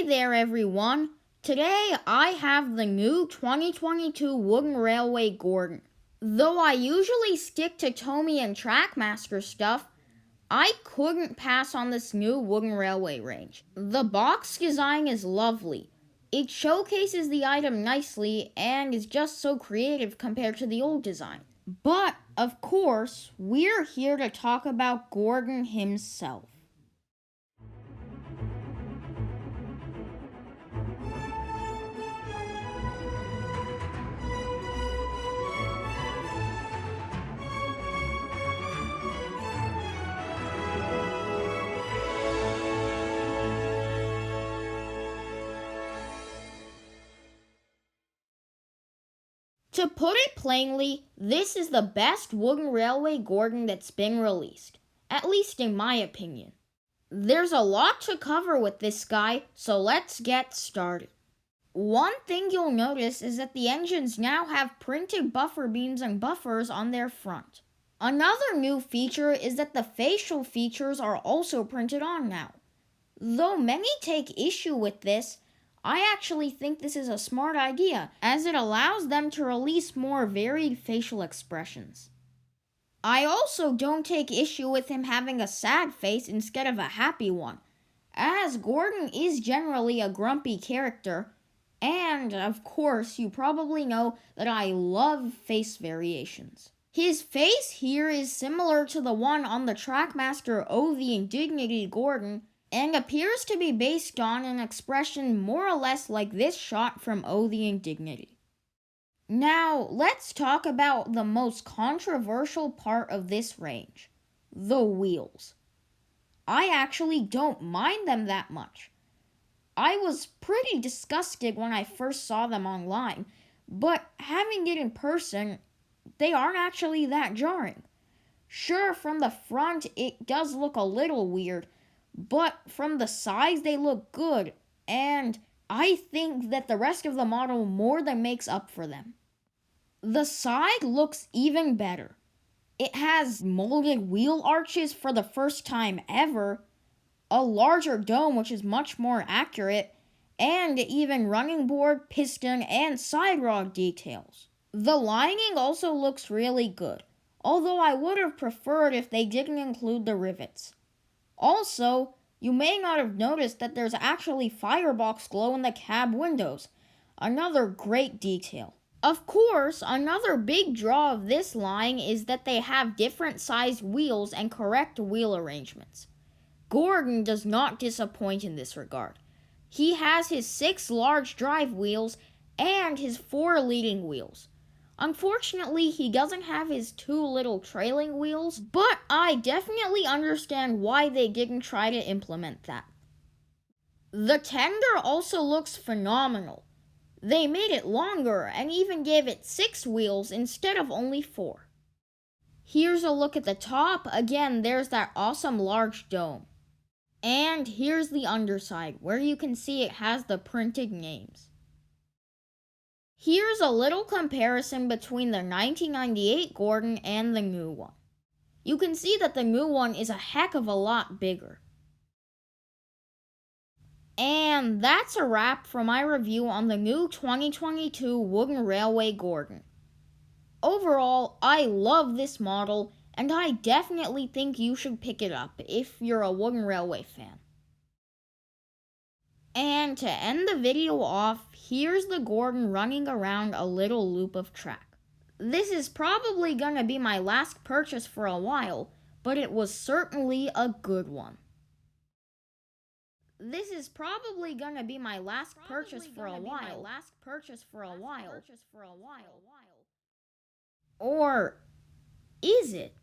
Hey there everyone! Today I have the new 2022 Wooden Railway Gordon. Though I usually stick to Tomy and Trackmaster stuff, I couldn't pass on this new Wooden Railway range. The box design is lovely. It showcases the item nicely and is just so creative compared to the old design. But, of course, we're here to talk about Gordon himself. To put it plainly, this is the best Wooden Railway Gordon that's been released, at least in my opinion. There's a lot to cover with this guy, so let's get started. One thing you'll notice is that the engines now have printed buffer beams and buffers on their front. Another new feature is that the facial features are also printed on now. Though many take issue with this, I actually think this is a smart idea, as it allows them to release more varied facial expressions. I also don't take issue with him having a sad face instead of a happy one, as Gordon is generally a grumpy character, and of course you probably know that I love face variations. His face here is similar to the one on the Trackmaster Oh the Indignity Gordon, and appears to be based on an expression more or less like this shot from Oh the Indignity. Now, let's talk about the most controversial part of this range, the wheels. I actually don't mind them that much. I was pretty disgusted when I first saw them online, but having it in person, they aren't actually that jarring. Sure, from the front it does look a little weird, but from the sides they look good, and I think that the rest of the model more than makes up for them. The side looks even better. It has molded wheel arches for the first time ever, a larger dome which is much more accurate, and even running board, piston, and side rod details. The lining also looks really good, although I would have preferred if they didn't include the rivets. Also, you may not have noticed that there's actually firebox glow in the cab windows, another great detail. Of course, another big draw of this line is that they have different sized wheels and correct wheel arrangements. Gordon does not disappoint in this regard. He has his 6 large drive wheels and his 4 leading wheels. Unfortunately, he doesn't have his 2 little trailing wheels, but I definitely understand why they didn't try to implement that. The tender also looks phenomenal. They made it longer and even gave it 6 wheels instead of only 4. Here's a look at the top. Again, there's that awesome large dome. And here's the underside, where you can see it has the printed names. Here's a little comparison between the 1998 Gordon and the new one. You can see that the new one is a heck of a lot bigger. And that's a wrap for my review on the new 2022 Wooden Railway Gordon. Overall, I love this model, and I definitely think you should pick it up if you're a Wooden Railway fan. And to end the video off, here's the Gordon running around a little loop of track. This is probably gonna be my last purchase for a while, but it was certainly a good one. This is probably gonna be my last purchase for a while. Or is it?